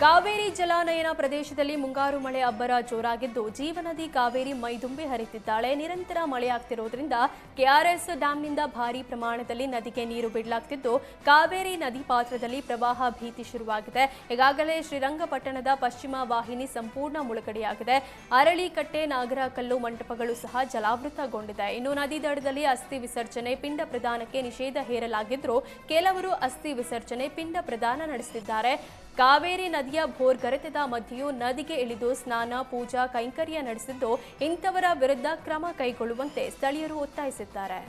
ಕಾವೇರಿ ಜಲಾನಯನ ಪ್ರದೇಶದಲ್ಲಿ ಮುಂಗಾರು ಮಳೆ ಅಬ್ಬರ ಜೋರಾಗಿದ್ದು ಜೀವನದಿ ಕಾವೇರಿ ಮೈದುಂಬಿ ಹರಿತಿದ್ದಾಳೆ. ನಿರಂತರ ಮಳೆಯಾಗ್ತಿರೋದ್ರಿಂದ ಕೆಆರ್ಎಸ್ ಡ್ಯಾಂನಿಂದ ಭಾರೀ ಪ್ರಮಾಣದಲ್ಲಿ ನದಿಗೆ ನೀರು ಬಿಡಲಾಗ್ತಿದ್ದು ಕಾವೇರಿ ನದಿ ಪಾತ್ರದಲ್ಲಿ ಪ್ರವಾಹ ಭೀತಿ ಶುರುವಾಗಿದೆ. ಈಗಾಗಲೇ ಶ್ರೀರಂಗಪಟ್ಟಣದ ಪಶ್ಚಿಮ ವಾಹಿನಿ ಸಂಪೂರ್ಣ ಮುಳುಗಡೆಯಾಗಿದೆ. ಅರಳಿಕಟ್ಟೆ, ನಾಗರಕಲ್ಲು ಮಂಟಪಗಳು ಸಹ ಜಲಾವೃತಗೊಂಡಿದೆ. ಇನ್ನು ನದಿ ದಡದಲ್ಲಿ ಅಸ್ಥಿ ವಿಸರ್ಜನೆ, ಪಿಂಡ ಪ್ರದಾನಕ್ಕೆ ನಿಷೇಧ ಹೇರಲಾಗಿದ್ದರೂ ಕೆಲವರು ಅಸ್ಥಿ ವಿಸರ್ಜನೆ, ಪಿಂಡ ಪ್ರದಾನ ನಡೆಸುತ್ತಿದ್ದಾರೆ. ಕಾವೇರಿ ನದಿಯ ಭೋರ್ಗರೆತದ ಮಧ್ಯೆಯೂ ನದಿಗೆ ಇಳಿದು ಸ್ನಾನ, ಪೂಜಾ ಕೈಂಕರ್ಯ ನಡೆಸಿದ್ದು ಇಂಥವರ ವಿರುದ್ಧ ಕ್ರಮ ಕೈಗೊಳ್ಳುವಂತೆ ಸ್ಥಳೀಯರು ಒತ್ತಾಯಿಸಿದ್ದಾರೆ.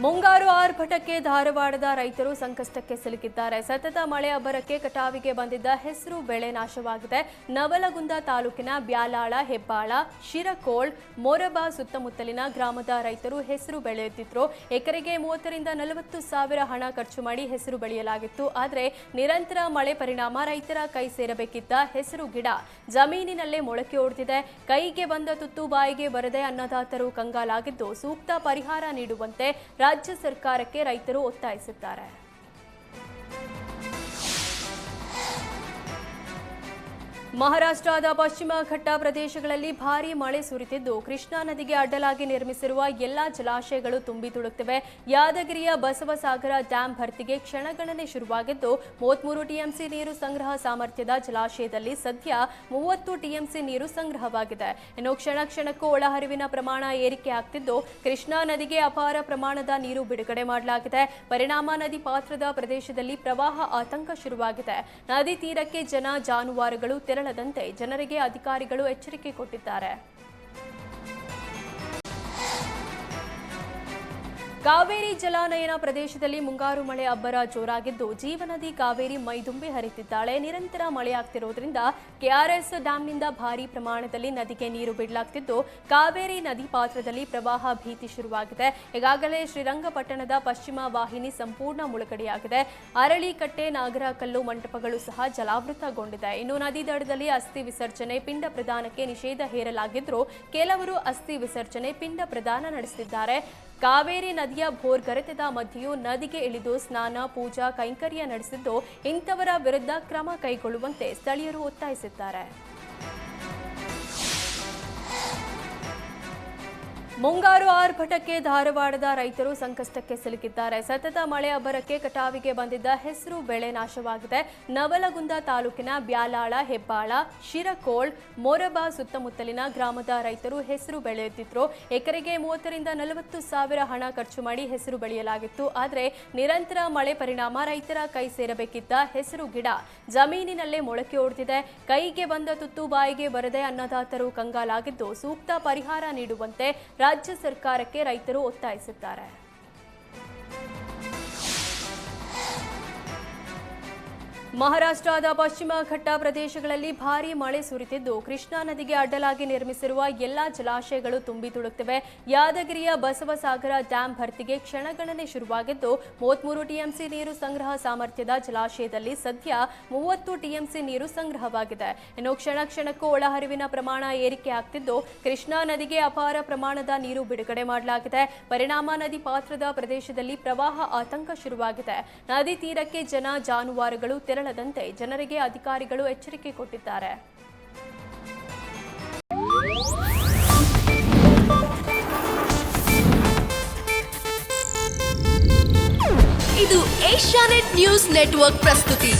ಮುಂಗಾರು ಆರ್ಭಟಕ್ಕೆ ಧಾರವಾಡದ ರೈತರು ಸಂಕಷ್ಟಕ್ಕೆ ಸಿಲುಕಿದ್ದಾರೆ. ಸತತ ಮಳೆ ಅಬ್ಬರಕ್ಕೆ ಕಟಾವಿಗೆ ಬಂದಿದ್ದ ಹೆಸರು ಬೆಳೆ ನಾಶವಾಗಿದೆ. ನವಲಗುಂದ ತಾಲೂಕಿನ ಬ್ಯಾಲಾಳ, ಹೆಬ್ಬಾಳ, ಶಿರಕೋಳ್, ಮೊರಬಾ ಸುತ್ತಮುತ್ತಲಿನ ಗ್ರಾಮದ ರೈತರು ಹೆಸರು ಬೆಳೆಯುತ್ತಿದ್ರು. ಎಕರೆಗೆ 30 ರಿಂದ 40 ಸಾವಿರ ಹಣ ಖರ್ಚು ಮಾಡಿ ಹೆಸರು ಬೆಳೆಯಲಾಗಿತ್ತು. ಆದರೆ ನಿರಂತರ ಮಳೆ ಪರಿಣಾಮ ರೈತರ ಕೈ ಸೇರಬೇಕಿದ್ದ ಹೆಸರು ಗಿಡ ಜಮೀನಿನಲ್ಲೇ ಮೊಳಕೆ ಒಡೆದಿದೆ. ಕೈಗೆ ಬಂದ ತುತ್ತು ಬಾಯಿಗೆ ಬರದೆ ಅನ್ನದಾತರು ಕಂಗಾಲಾಗಿದ್ದು ಸೂಕ್ತ ಪರಿಹಾರ ನೀಡುವಂತೆ ರಾಜ್ಯ ಸರ್ಕಾರಕ್ಕೆ ರೈತರು ಒತ್ತಾಯಿಸಿದ್ದಾರೆ. ಮಹಾರಾಷ್ಟ್ರದ ಪಶ್ಚಿಮ ಘಟ್ಟ ಪ್ರದೇಶಗಳಲ್ಲಿ ಭಾರೀ ಮಳೆ ಸುರಿತಿದ್ದು ಕೃಷ್ಣಾ ನದಿಗೆ ಅಡ್ಡಲಾಗಿ ನಿರ್ಮಿಸಿರುವ ಎಲ್ಲಾ ಜಲಾಶಯಗಳು ತುಂಬಿ ತುಳುಕ್ತಿವೆ. ಯಾದಗಿರಿಯ ಬಸವಸಾಗರ ಡ್ಯಾಂ ಭರ್ತಿಗೆ ಕ್ಷಣಗಣನೆ ಶುರುವಾಗಿದ್ದು 33 ಟಿಎಂಸಿ ನೀರು ಸಂಗ್ರಹ ಸಾಮರ್ಥ್ಯದ ಜಲಾಶಯದಲ್ಲಿ ಸದ್ಯ 30 ಟಿಎಂಸಿ ನೀರು ಸಂಗ್ರಹವಾಗಿದೆ. ಇನ್ನು ಕ್ಷಣಕ್ಕೂ ಒಳಹರಿವಿನ ಪ್ರಮಾಣ ಏರಿಕೆ ಆಗ್ತಿದ್ದು ಕೃಷ್ಣಾ ನದಿಗೆ ಅಪಾರ ಪ್ರಮಾಣದ ನೀರು ಬಿಡುಗಡೆ ಮಾಡಲಾಗಿದೆ. ಪರಿಣಾಮ ನದಿ ಪಾತ್ರದ ಪ್ರದೇಶದಲ್ಲಿ ಪ್ರವಾಹ ಆತಂಕ ಶುರುವಾಗಿದೆ. ನದಿ ತೀರಕ್ಕೆ ಜನ, ಜಾನುವಾರುಗಳು ತೆರಳದಂತೆ ಜನರಿಗೆ ಅಧಿಕಾರಿಗಳು ಎಚ್ಚರಿಕೆ ಕೊಟ್ಟಿದ್ದಾರೆ. ಕಾವೇರಿ ಜಲಾನಯನ ಪ್ರದೇಶದಲ್ಲಿ ಮುಂಗಾರು ಮಳೆ ಅಬ್ಬರ ಜೋರಾಗಿದ್ದು ಜೀವನದಿ ಕಾವೇರಿ ಮೈದುಂಬಿ ಹರಿತಿದ್ದಾಳೆ. ನಿರಂತರ ಮಳೆಯಾಗ್ತಿರೋದ್ರಿಂದ ಕೆಆರ್ಎಸ್ ಡ್ಯಾಂನಿಂದ ಭಾರೀ ಪ್ರಮಾಣದಲ್ಲಿ ನದಿಗೆ ನೀರು ಬಿಡಲಾಗ್ತಿದ್ದು ಕಾವೇರಿ ನದಿ ಪಾತ್ರದಲ್ಲಿ ಪ್ರವಾಹ ಭೀತಿ ಶುರುವಾಗಿದೆ. ಈಗಾಗಲೇ ಶ್ರೀರಂಗಪಟ್ಟಣದ ಪಶ್ಚಿಮ ವಾಹಿನಿ ಸಂಪೂರ್ಣ ಮುಳುಗಡೆಯಾಗಿದೆ. ಅರಳಿಕಟ್ಟೆ, ನಾಗರಕಲ್ಲು ಮಂಟಪಗಳು ಸಹ ಜಲಾವೃತಗೊಂಡಿದೆ. ಇನ್ನು ನದಿ ದಡದಲ್ಲಿ ಅಸ್ಥಿ ವಿಸರ್ಜನೆ, ಪಿಂಡ ಪ್ರದಾನಕ್ಕೆ ನಿಷೇಧ ಹೇರಲಾಗಿದ್ದರೂ ಕೆಲವರು ಅಸ್ಥಿ ವಿಸರ್ಜನೆ, ಪಿಂಡ ಪ್ರದಾನ ನಡೆಸುತ್ತಿದ್ದಾರೆ. ಕಾವೇರಿ ನದಿಯ ಭೋರ್ಗರೆತದ ಮಧ್ಯೆಯೂ ನದಿಗೆ ಇಳಿದು ಸ್ನಾನ, ಪೂಜಾ ಕೈಂಕರ್ಯ ನಡೆಸಿದ್ದು ಇಂಥವರ ವಿರುದ್ಧ ಕ್ರಮ ಕೈಗೊಳ್ಳುವಂತೆ ಸ್ಥಳೀಯರು ಒತ್ತಾಯಿಸಿದ್ದಾರೆ. ಮುಂಗಾರು ಆರ್ಭಟಕ್ಕೆ ಧಾರವಾಡದ ರೈತರು ಸಂಕಷ್ಟಕ್ಕೆ ಸಿಲುಕಿದ್ದಾರೆ. ಸತತ ಮಳೆ ಅಬ್ಬರಕ್ಕೆ ಕಟಾವಿಗೆ ಬಂದಿದ್ದ ಹೆಸರು ಬೆಳೆ ನಾಶವಾಗಿದೆ. ನವಲಗುಂದ ತಾಲೂಕಿನ ಬ್ಯಾಲಾಳ, ಹೆಬ್ಬಾಳ, ಶಿರಕೋಳ್, ಮೊರಬಾ ಸುತ್ತಮುತ್ತಲಿನ ಗ್ರಾಮದ ರೈತರು ಹೆಸರು ಬೆಳೆಯುತ್ತಿದ್ರು. ಎಕರೆಗೆ 30 ರಿಂದ 40 ಸಾವಿರ ಹಣ ಖರ್ಚು ಮಾಡಿ ಹೆಸರು ಬೆಳೆಯಲಾಗಿತ್ತು. ಆದರೆ ನಿರಂತರ ಮಳೆ ಪರಿಣಾಮ ರೈತರ ಕೈ ಸೇರಬೇಕಿದ್ದ ಹೆಸರು ಗಿಡ ಜಮೀನಿನಲ್ಲೇ ಮೊಳಕೆ ಒಡೆದಿದೆ. ಕೈಗೆ ಬಂದ ತುತ್ತು ಬಾಯಿಗೆ ಬರದೆ ಅನ್ನದಾತರು ಕಂಗಾಲಾಗಿದ್ದು ಸೂಕ್ತ ಪರಿಹಾರ ನೀಡುವಂತೆ ರಾಜ್ಯ ಸರ್ಕಾರಕ್ಕೆ ರೈತರು ಒತ್ತಾಯಿಸಿದ್ದಾರೆ. ಮಹಾರಾಷ್ಟ್ರದ ಪಶ್ಚಿಮ ಘಟ್ಟ ಪ್ರದೇಶಗಳಲ್ಲಿ ಭಾರೀ ಮಳೆ ಸುರಿತಿದ್ದು ಕೃಷ್ಣಾ ನದಿಗೆ ಅಡ್ಡಲಾಗಿ ನಿರ್ಮಿಸಿರುವ ಎಲ್ಲಾ ಜಲಾಶಯಗಳು ತುಂಬಿ ತುಳುಕ್ತಿವೆ. ಯಾದಗಿರಿಯ ಬಸವಸಾಗರ ಡ್ಯಾಂ ಭರ್ತಿಗೆ ಕ್ಷಣಗಣನೆ ಶುರುವಾಗಿದ್ದು 33 ಟಿಎಂಸಿ ನೀರು ಸಂಗ್ರಹ ಸಾಮರ್ಥ್ಯದ ಜಲಾಶಯದಲ್ಲಿ ಸದ್ಯ 30 ಟಿಎಂಸಿ ನೀರು ಸಂಗ್ರಹವಾಗಿದೆ. ಇನ್ನು ಕ್ಷಣಕ್ಕೂ ಒಳಹರಿವಿನ ಪ್ರಮಾಣ ಏರಿಕೆ ಆಗ್ತಿದ್ದು ಕೃಷ್ಣಾ ನದಿಗೆ ಅಪಾರ ಪ್ರಮಾಣದ ನೀರು ಬಿಡುಗಡೆ ಮಾಡಲಾಗಿದೆ. ಪರಿಣಾಮ ನದಿ ಪಾತ್ರದ ಪ್ರದೇಶದಲ್ಲಿ ಪ್ರವಾಹ ಆತಂಕ ಶುರುವಾಗಿದೆ. ನದಿ ತೀರಕ್ಕೆ ಜನ, ಜಾನುವಾರುಗಳು ತೆರಳದಂತೆ ಜನರಿಗೆ ಅಧಿಕಾರಿಗಳು ಎಚ್ಚರಿಕೆ ಕೊಟ್ಟಿದ್ದಾರೆ. ಇದು ಏಷ್ಯಾನೆಟ್ ನ್ಯೂಸ್ ನೆಟ್ವರ್ಕ್ ಪ್ರಸ್ತುತಿ.